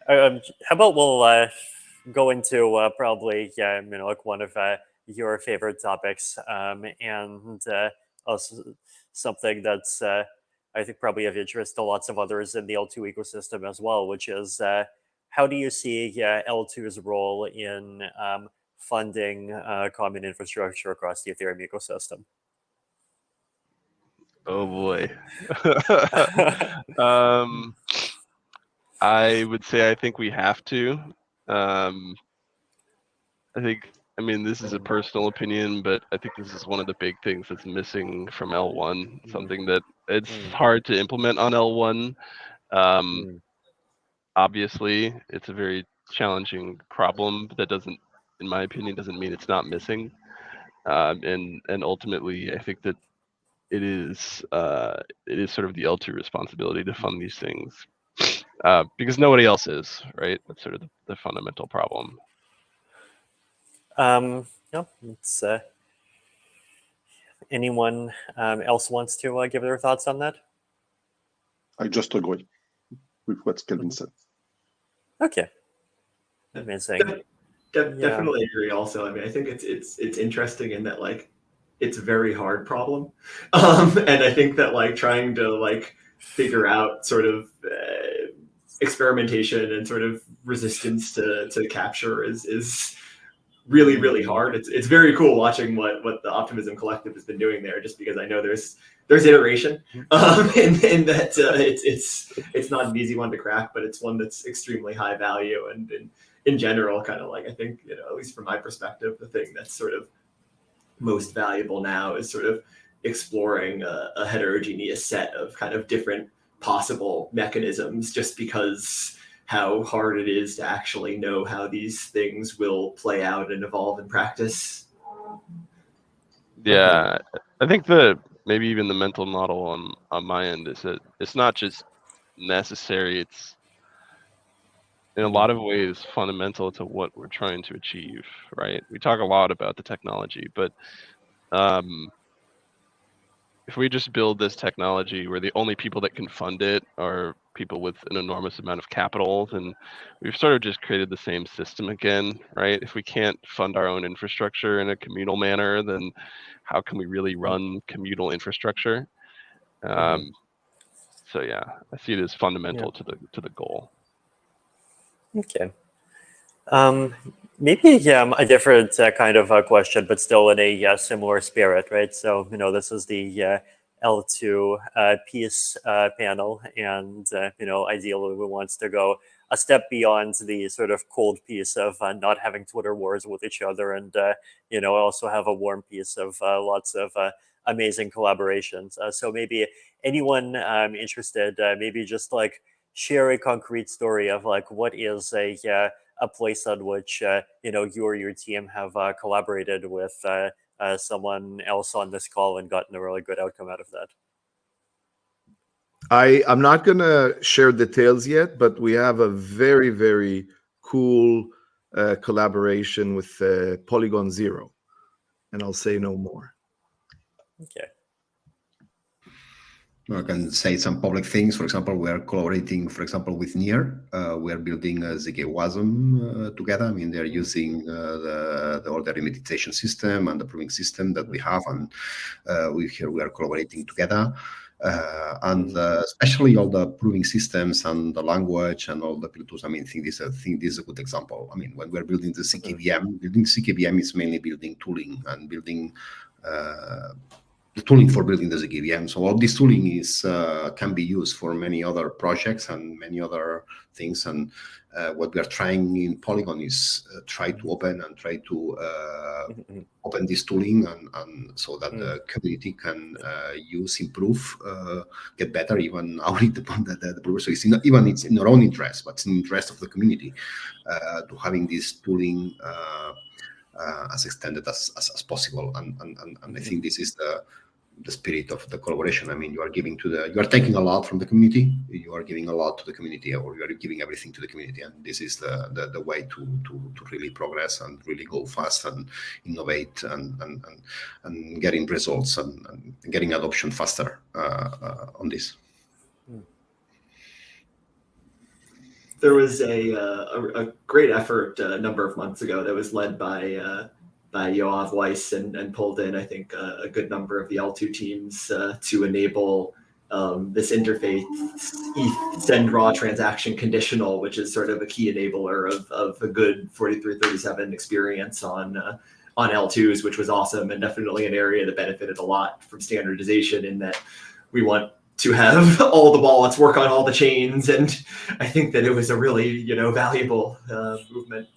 How about we'll go into probably like one of your favorite topics, and also something that's I think probably of interest to lots of others in the L2 ecosystem as well, which is how do you see L2's role in funding common infrastructure across the Ethereum ecosystem? Oh boy. I would say I think we have to. I mean, this is a personal opinion, but I think this is one of the big things that's missing from L1, something that it's hard to implement on L1. Obviously, it's a very challenging problem, but that doesn't, in my opinion, doesn't mean it's not missing. And ultimately, I think that it is sort of the L2 responsibility to fund these things, because nobody else is, right? That's sort of the fundamental problem. No, it's anyone else wants to give their thoughts on that? I just agree with what Kelvin said. Okay, amazing. Definitely agree. Also, I mean, I think it's interesting in that like it's a very hard problem, and I think that like trying to like figure out sort of experimentation and sort of resistance to capture is really, really hard. It's very cool watching what the Optimism Collective has been doing there, just because I know there's iteration, in that it's not an easy one to crack, but it's one that's extremely high value, and in general, kind of like, I think, at least from my perspective, the thing that's sort of most valuable now is sort of exploring a heterogeneous set of kind of different possible mechanisms, just because how hard it is to actually know how these things will play out and evolve in practice. Yeah, I think maybe even the mental model on my end is that it's not just necessary, it's in a lot of ways fundamental to what we're trying to achieve, right? We talk a lot about the technology, but if we just build this technology where the only people that can fund it are people with an enormous amount of capital, then we've sort of just created the same system again, right? If we can't fund our own infrastructure in a communal manner, then how can we really run communal infrastructure? So yeah, I see it as fundamental to the goal. Okay. Maybe a different kind of question, but still in a similar spirit, right? So, this is the L2 peace panel, and, ideally we want to go a step beyond the sort of cold piece of not having Twitter wars with each other, and, also have a warm piece of lots of amazing collaborations. So maybe anyone interested, maybe just like share a concrete story of like what is a place on which you or your team have collaborated with someone else on this call and gotten a really good outcome out of that. I'm not going to share details yet, but we have a very, very cool collaboration with Polygon Zero, and I'll say no more. Okay. I can say some public things. For example, we are collaborating, for example, with Near. We are building a zkWasm together. I mean, they're using the order remediation system and the proving system that we have, and we are collaborating together. And especially all the proving systems and the language and all the L2s. I mean, I think this is a good example. I mean, when we're building the zkVM, building zkVM is mainly building tooling and building the tooling for building the zkVM. So all this tooling is can be used for many other projects and many other things. And what we are trying in Polygon is try to open this tooling and so that the community can use, improve, get better, even audit the progress. So it's in our own interest, but it's in the interest of the community to having this tooling as extended as possible. And I think this is the spirit of the collaboration. I mean, you are taking a lot from the community, you are giving a lot to the community, or you are giving everything to the community. And this is the way to really progress and really go fast and innovate and getting results and getting adoption faster on this. There was a great effort a number of months ago that was led by Yoav Weiss and pulled in, I think, a good number of the L2 teams to enable this interface ETH send raw transaction conditional, which is sort of a key enabler of a good 4337 experience on L2s, which was awesome, and definitely an area that benefited a lot from standardization in that we want to have all the wallets work on all the chains, and I think that it was a really valuable movement.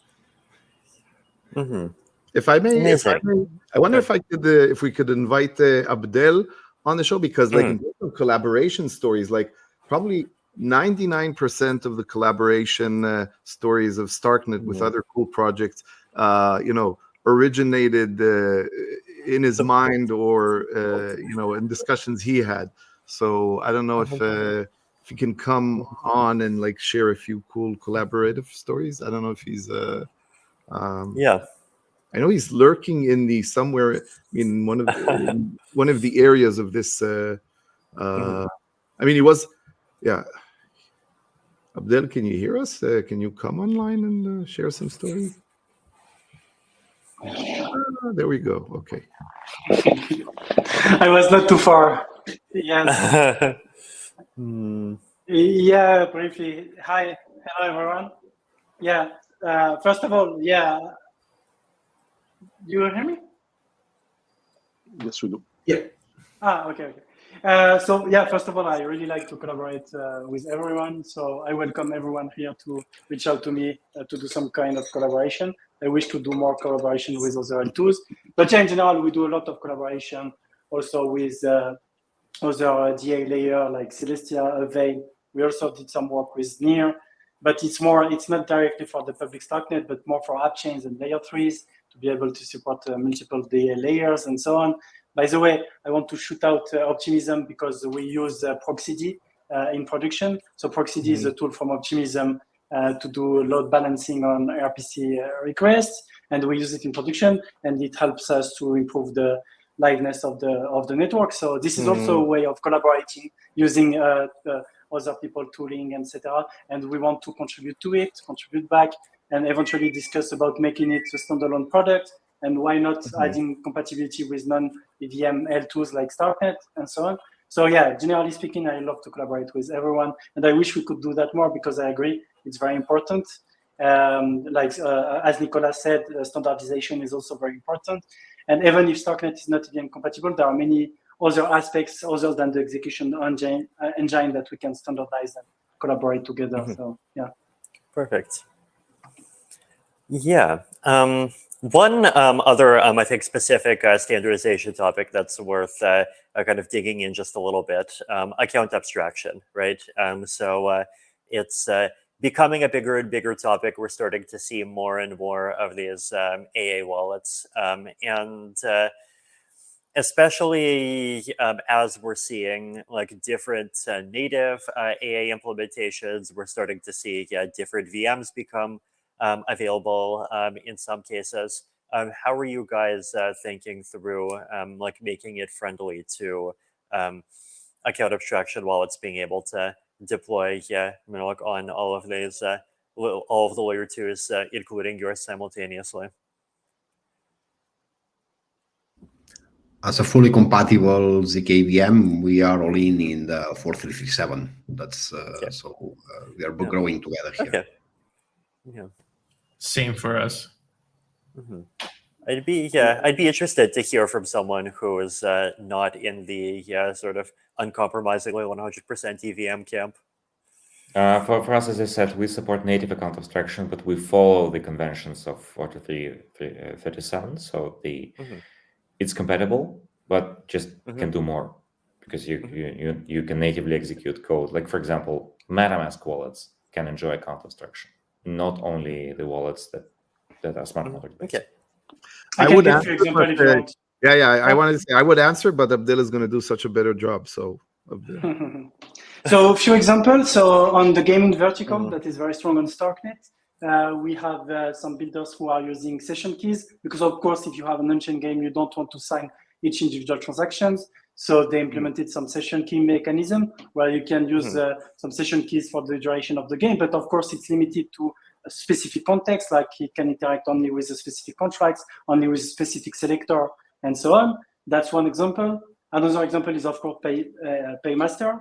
Mm-hmm. If I may, Amazing. I wonder if we could invite Abdel on the show, because like in terms of collaboration stories, like probably 99% of the collaboration stories of Starknet with other cool projects, originated in his mind or in discussions he had. So I don't know if he can come on and like share a few cool collaborative stories. I don't know if he's Yeah. I know he's lurking in the somewhere in one of the areas of this. I mean, he was, yeah. Abdel, can you hear us? Can you come online and share some stories? There we go. Okay. I was not too far. Yes. Yeah, briefly. Hi. Hello, everyone. Yeah. First of all, yeah. You hear me? Yes, we do. Yeah. Okay. So yeah, first of all, I really like to collaborate with everyone. So I welcome everyone here to reach out to me to do some kind of collaboration. I wish to do more collaboration with other L2s. But yeah, in general, we do a lot of collaboration also with other DA layer like Celestia, Veil. We also did some work with Near, but it's not directly for the public Starknet, but more for app chains and layer 3s to be able to support multiple DA layers and so on. By the way, I want to shoot out Optimism because we use ProxyD in production. So ProxyD is a tool from Optimism to do load balancing on RPC requests, and we use it in production, and it helps us to improve the liveness of the network. So this is also a way of collaborating using other people tooling, etc. And we want to contribute to it, contribute back, and eventually discuss about making it a standalone product. And why not adding compatibility with non-EVM L2s like Starknet and so on. So yeah, generally speaking, I love to collaborate with everyone, and I wish we could do that more because I agree it's very important. As Nicolas said, standardization is also very important. And even if Starknet is not EVM compatible, there are many other aspects other than the execution engine that we can standardize and collaborate together. So yeah. Perfect. Yeah. One other, I think, specific standardization topic that's worth kind of digging in just a little bit, account abstraction, right? So it's becoming a bigger and bigger topic. We're starting to see more and more of these AA wallets. And especially as we're seeing like different native AA implementations, we're starting to see different VMs become available in some cases. How are you guys thinking through like making it friendly to account abstraction while it's being able to deploy like on all of these all of the layer 2s, including yours simultaneously? As a fully compatible zkVM, we are all in the 4337. That's so we are growing together here. Okay. Yeah. Same for us. I'd be interested to hear from someone who is not in the sort of uncompromisingly 100% EVM camp. For us, as I said, we support native account abstraction, but we follow the conventions of 4337. So it's compatible, but just can do more because you can natively execute code. Like for example, MetaMask wallets can enjoy account abstraction, not only the wallets that are smart contract based. Okay. I would answer, I wanted to say I would answer, but Abdel is going to do such a better job. So, so a few examples. So on the gaming vertical that is very strong on Starknet, we have some builders who are using session keys because, of course, if you have an on-chain game, you don't want to sign each individual transactions. So they implemented some session key mechanism where you can use some session keys for the duration of the game. But of course, it's limited to a specific context, like it can interact only with a specific contracts, only with a specific selector, and so on. That's one example. Another example is, of course, Paymaster.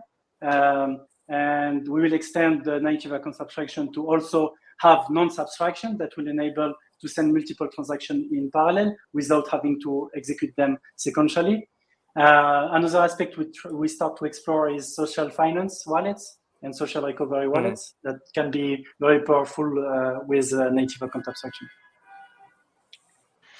And we will extend the native account abstraction to also have non-subtraction that will enable to send multiple transactions in parallel without having to execute them sequentially. Another aspect we start to explore is social finance wallets and social recovery wallets that can be very powerful with native account abstraction.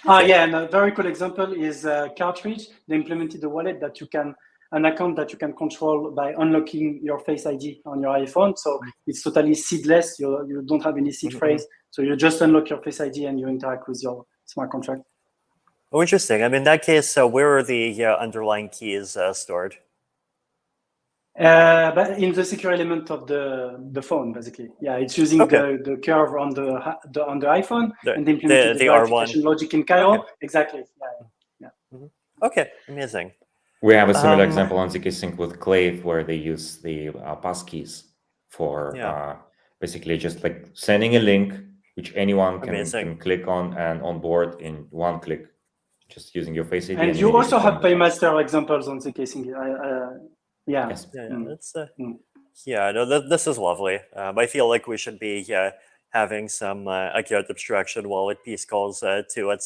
Yeah, and a very cool example is Cartridge. They implemented a wallet that you can, an account that you can control by unlocking your Face ID on your iPhone. So it's totally seedless. You don't have any seed phrase. So you just unlock your Face ID and you interact with your smart contract. Oh, interesting. I mean, in that case, where are the underlying keys stored? But in the secure element of the phone, basically. Yeah, it's using the curve on the iPhone and implementing the verification logic in Cairo. Okay. Exactly. Yeah. Okay, amazing. We have a similar example on zkSync with Clave, where they use the passkeys for basically just like sending a link, which anyone can click on and onboard in one click, just using your Face ID. And you also have Paymaster examples on zkSync. That's no, this is lovely. I feel like we should be having some account abstraction wallet piece calls to it.